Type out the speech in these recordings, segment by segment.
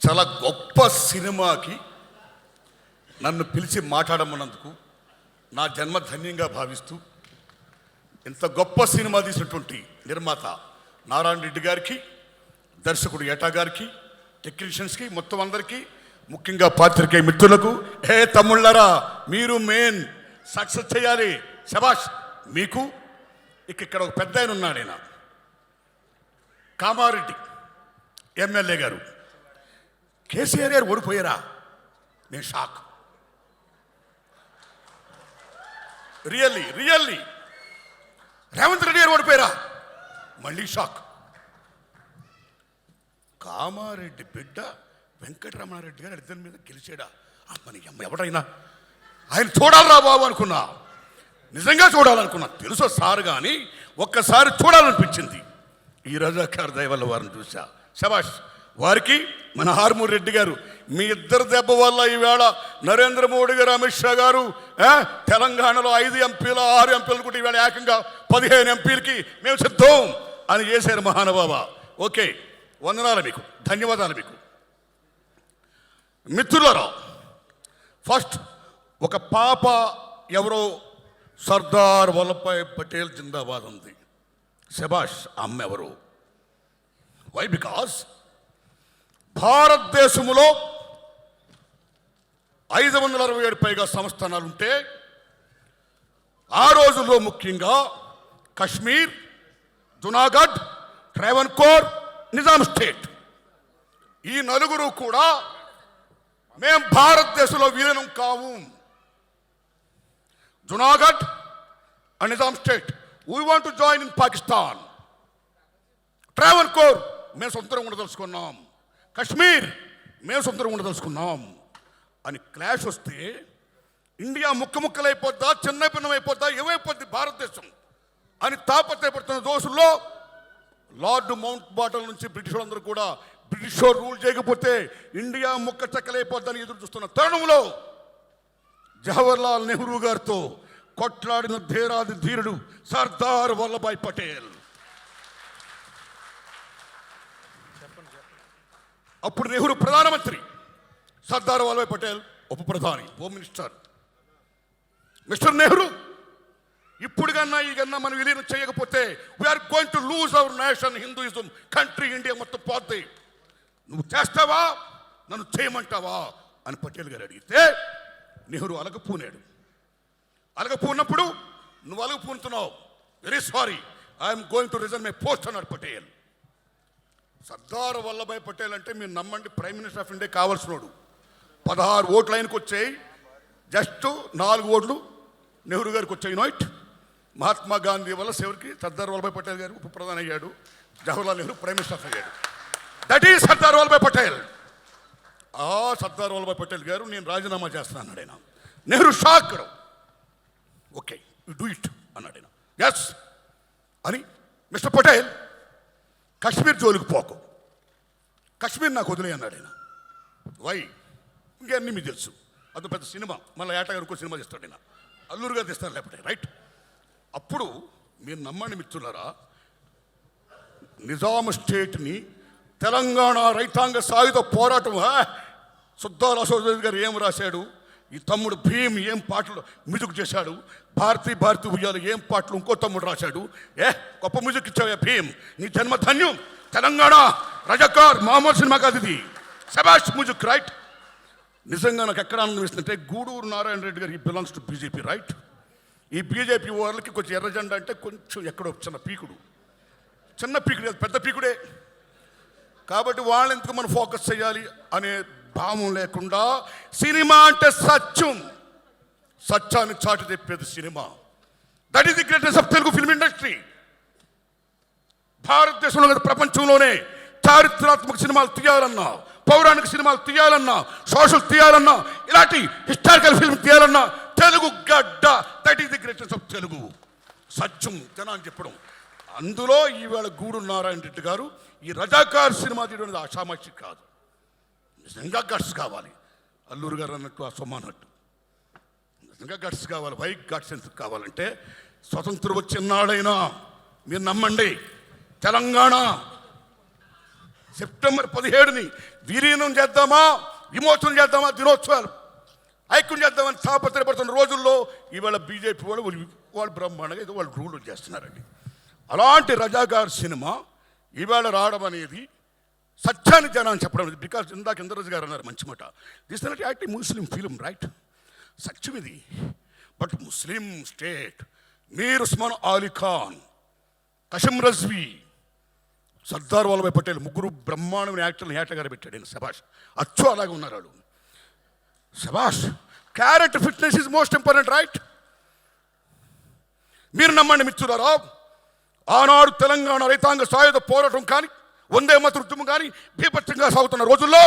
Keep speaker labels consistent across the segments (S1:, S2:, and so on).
S1: చాలా గొప్ప సినిమాకి నన్ను పిలిచి మాట్లాడమన్నందుకు నా జన్మ ధన్యంగా భావిస్తూ ఇంత గొప్ప సినిమా తీసినటువంటి నిర్మాత నారాయణ రెడ్డి గారికి, దర్శకుడు ఏటా గారికి, టెక్నీషియన్స్కి, మొత్తం అందరికీ, ముఖ్యంగా పాత్రికేయ మిత్రులకు, హే తమ్ముళ్ళరా మీరు మెయిన్ సక్సెస్ చేయాలి, శబాష్ మీకు. ఇక్కడ ఒక పెద్ద ఆయన ఉన్నాడు, ఆయన కామారెడ్డి ఎమ్మెల్యే గారు. కేసీఆర్ గారు ఓడిపోయారా? నేను షాక్. రియల్లీ రేవంత్ రెడ్డి గారు ఓడిపోయారా? మళ్ళీ షాక్. కామారెడ్డి బిడ్డ వెంకటరమణారెడ్డి గారు ఇద్దరి మీద గెలిచాడా? అమ్మని అమ్మ ఎవడైనా ఆయన చూడాలరా బాబు అనుకున్నా, నిజంగా చూడాలనుకున్నా. తెలుసో సార్, కానీ ఒక్కసారి చూడాలనిపించింది. ఈ రజాకార్ దయ వల్ల వారిని చూసా. శబాష్ వారికి. మన హార్మూర్ రెడ్డి గారు, మీ ఇద్దరు దెబ్బ వల్ల ఈవేళ నరేంద్ర మోడీ గారు, అమిత్ షా గారు తెలంగాణలో 5 ఎంపీలు 6 ఎంపీలు కూడా ఈవేళ ఏకంగా 15 ఎంపీలకి మేము సిద్ధం అని చేశారు మహానుభావ. ఓకే, వందనాలు మీకు, ధన్యవాదాలు మీకు. మిత్రులారా, ఫస్ట్ ఒక పాప ఎవరో సర్దార్ వల్లభాయ్ పటేల్ జిందాబాద్ ఉంది. శబాష్. అమ్మ ఎవరు? వై? బికాస్ భారతదేశంలో 567 పైగా సంస్థానాలుంటే ఆ రోజుల్లో ముఖ్యంగా కశ్మీర్, జునాగఢ్, ట్రావెన్కోర్, నిజాం స్టేట్, ఈ నలుగురు కూడా మేం భారతదేశంలో విలీనం కావు. Junagadh and Nizam state, we want to join in Pakistan. Travancore మేము సొంతంగా ఉండదలుచుకున్నాం. కశ్మీర్ మేము సొంతంగా ఉండదలుచుకున్నాం అని క్లాష్ వస్తే ఇండియా ముక్కలైపోద్దా, చిన్న భిన్నమైపోద్దా, ఏమైపోద్ది భారతదేశం అని తాపత్రయపడుతున్న దోషుల్లో లార్డ్ మౌంట్ బాటన్ నుంచి బ్రిటిష్ వాళ్ళందరూ కూడా బ్రిటిష్ రూల్ చేయకపోతే ఇండియా చెక్కలైపోద్దని ఎదురు చూస్తున్న తరుణంలో జవహర్లాల్ నెహ్రూ గారితో కొట్లాడిన ధీరాది ధీరుడు సర్దార్ వల్లభాయ్ పటేల్. అప్పుడు నెహ్రూ ప్రధానమంత్రి, సర్దార్ వల్లభాయ్ పటేల్ ఉప ప్రధాని, హోమ్ మినిస్టర్. మిస్టర్ నెహ్రూ, ఇప్పుడు కన్నా ఈ కన్నా మనం విలీనం చేయకపోతే we are going to lose our nation, Hinduism, country, India మొత్తం పోద్ది. నువ్వు చేస్తావా, నన్ను చేయమంటావా అని పటేల్ గారు అడిగితే నెహ్రూ అలగపూనాడు. అలగపూన్నప్పుడు నువ్వు అలగపూనుతున్నావు, very sorry, I'm going to resign my post అన్నాడు పటేల్. సర్దార్ వల్లభాయ్ పటేల్ అంటే మీరు నమ్మండి, ప్రైమ్ మినిస్టర్ ఆఫ్ ఇండియా కావాల్సినోడు. 16 ఓట్లు ఆయనకు వచ్చాయి, జస్ట్ 4 ఓట్లు నెహ్రూ గారికి వచ్చాయి. నోట్ మహాత్మా గాంధీ వల్ల చివరికి సర్దార్ వల్లభాయ్ పటేల్ గారు ఉప ప్రధాని అయ్యాడు, జవహర్లాల్ నెహ్రూ ప్రైమ్ మినిస్టర్ అయ్యాడు. That is Sardar Vallabhbhai Patel. ఆ సర్దార్ వల్లభాయ్ పటేల్ గారు నేను రాజీనామా చేస్తున్నాను అన్నాడు ఆయన. Nehru shock. Okay, you do it అన్నాడు ఆయన. ఎస్ అని, మిస్టర్ పటేల్ కశ్మీర్ జోలికి పోకు, కశ్మీర్ నాకు వదిలే అన్నాడు ఆయన. వై? ఇంకన్నీ మీకు తెలుసు, అది పెద్ద సినిమా, మళ్ళీ ఏటా గారు సినిమా చేస్తాడు ఆయన, అల్లూరు గారు తెస్తారు లేకపోతే, రైట్? అప్పుడు మీరు నమ్మండి మిత్రులారా, నిజాం స్టేట్ని తెలంగాణ రైతాంగ సాయుధ పోరాటం, సుద్దాల అశోక్ గారు ఏం రాశాడు, ఈ తమ్ముడు భీమ్ ఏం పాటలు మ్యూజిక్ చేశాడు, భారతీ ఉయ్యాలు ఏం పాటలు ఇంకో తమ్ముడు రాశాడు. గొప్ప మ్యూజిక్ ఇచ్చావు భీమ్, నీ జన్మ ధన్యం. తెలంగాణ రజాకార్ మామూలు సినిమా కాదు ఇది, శబాష్ మ్యూజిక్, రైట్? నిజంగా నాకు ఎక్కడ అనిపిస్తుందంటే, గూడూరు నారాయణ రెడ్డి గారు, ఈ బిలాంగ్స్ టు బీజేపీ, రైట్? ఈ బీజేపీ వాళ్ళకి కొంచెం ఎర్ర జెండా అంటే కొంచెం ఎక్కడో చిన్న పీకుడు పెద్ద పీకుడే. కాబట్టి వాళ్ళని ఎందుకు మనం ఫోకస్ చేయాలి అనే భావం లేకుండా, సినిమా అంటే సత్యం, సత్యాన్ని చాటి తెప్పేది సినిమా. That is the greatest of Telugu film industry. భారతదేశంలో కదా ప్రపంచంలోనే చారిత్రాత్మక సినిమాలు తీయాలన్నా, పౌరాణిక సినిమాలు తీయాలన్నా, సోషల్ తీయాలన్నా, ఇలాంటి హిస్టారికల్ ఫిల్మ్ తీయాలన్నా తెలుగు గడ్డ. That is the greatest of Telugu. సత్యం జనాన్ని చెప్పడం. అందులో ఈవేళ గూడూరు నారాయణ రెడ్డి గారు ఈ రజాకార్ సినిమా తీయడం ఆషామాషి కాదు, నిజంగా గట్స్ కావాలి. అల్లూరు గారు అన్నట్టు, ఆ సొమ్మ అన్నట్టు నిజంగా గట్స్ కావాలి. వై గట్స్ ఎందుకు కావాలంటే, స్వతంత్రం వచ్చినాడైనా మీరు నమ్మండి, తెలంగాణ సెప్టెంబర్ 17ని విలీనం చేద్దామా, విమోచనం చేద్దామా, దినోత్సవాలు ఐక్యం చేద్దామని తాపత్రయపడుతున్న రోజుల్లో ఇవాళ బీజేపీ వాళ్ళు బ్రహ్మాండంగా ఏదో వాళ్ళు రూల్ చేస్తున్నారండి. అలాంటి రజాకార్ సినిమా ఇవాళ రావడం అనేది సత్యాన్ని జనాన్ని చెప్పడం అనేది. బికాజ్ ఇందాక ఇంద్రరాజు గారు అన్నారు మంచి మాట, this not acting Muslim film, right? సత్యం ఇది. But Muslim state, Mir Osman Ali Khan, Kasim Razvi, Sardar Vallabhbhai Patel ముగ్గురు బ్రహ్మాండమైన యాక్టర్ని ఏటగారు పెట్టాడు. నేను శభాష్, అచ్చు అలాగే ఉన్నారు వాళ్ళు. శభాష్. Character fitness is most important, right? మీరు నమ్మండి మిత్రులారా, ఆనాడు తెలంగాణ రైతాంగ సాయుధ పోరాటం కానీ, వందే మాతరం ఉద్యమం కానీ బీభత్సంగా సాగుతున్న రోజుల్లో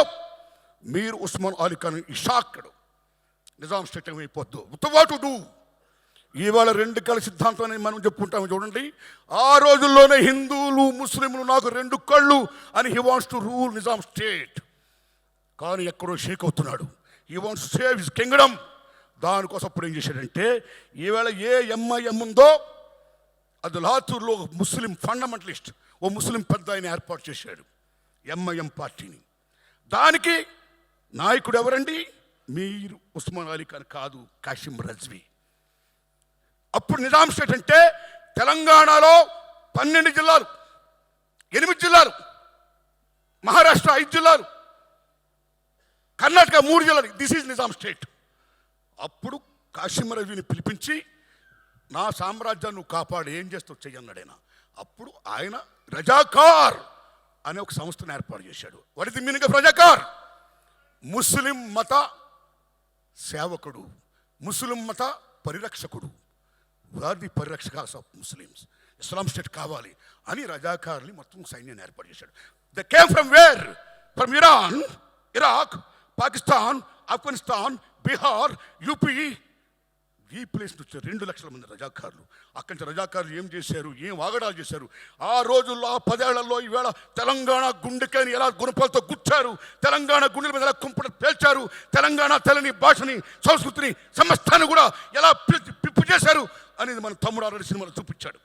S1: మీర్ ఉస్మాన్ అలీ ఖాన్ ఈ షాక్డ్ నిజాం స్టేట్ అయిపోద్దు వాట్ డూ. ఇవాళ రెండు కళ్ళ సిద్ధాంతం అని మనం చెప్పుకుంటాము చూడండి. ఆ రోజుల్లోనే హిందువులు ముస్లింలు నాకు రెండు కళ్ళు అని he wants to rule Nizam state. కానీ ఎక్కడో షేక్ అవుతున్నాడు. He wants to save his Kingdom. దానికోసం అప్పుడు ఏం చేశాడంటే, ఈవేళ ఏ ఎంఐఎం ఉందో అది లాతూర్లో ముస్లిం ఫండమెంటలిస్ట్, ఓ ముస్లిం పెద్ద ఆయన ఏర్పాటు చేశాడు ఎంఐఎం పార్టీని. దానికి నాయకుడు ఎవరండి? మీర్ ఉస్మాన్ అలీ ఖాన్ కాదు, కాసిం రజ్వీ. అప్పుడు నిజాం స్టేట్ అంటే తెలంగాణలో 12 జిల్లాలు, 8 జిల్లాలు, మహారాష్ట్ర 5 జిల్లాలు, కర్ణాటక 3 జిల్లాలు. This is Nizam state. అప్పుడు కాసిం రజ్వీని పిలిపించి, నా సామ్రాజ్యాన్ని నువ్వు కాపాడు, ఏం చేస్తావు చెయ్యన్నాడు ఆయన. అప్పుడు ఆయన రజాకార్ అనే ఒక సంస్థను ఏర్పాటు చేశాడు. What is the meaning of Razakar? ముస్లిం మత సేవకుడు, ముస్లిం మత పరిరక్షకుడు. వారి పరిరక్షకాస్ ఆఫ్ ముస్లిమ్స్. ఇస్లాం స్టేట్ కావాలి అని రజాకార్ని మొత్తం సైన్యాన్ని ఏర్పాటు చేశాడు. They came from where? From Iran, Iraq, Pakistan, Afghanistan, Bihar, UP. ఈ ప్లేస్ నుంచి 2 లక్షల మంది రజాకారులు. అక్కడి నుంచి రజాకారులు ఏం చేశారు, ఏం వాగడాలు చేశారు. ఆ రోజుల్లో, ఆ 10 ఏళ్లలో ఈవేళ తెలంగాణ గుండెకాయని ఎలా గుణపాలతో గుచ్చారు, తెలంగాణ గుండెల మీద ఎలా కుంపట పేల్చారు, తెలంగాణ తెలని భాషని, సంస్కృతిని, సమస్తాన్ని కూడా ఎలా పిప్పు చేశారు అనేది మన తమ్ముడు ఆల్రెడీ సినిమాలో చూపించాడు.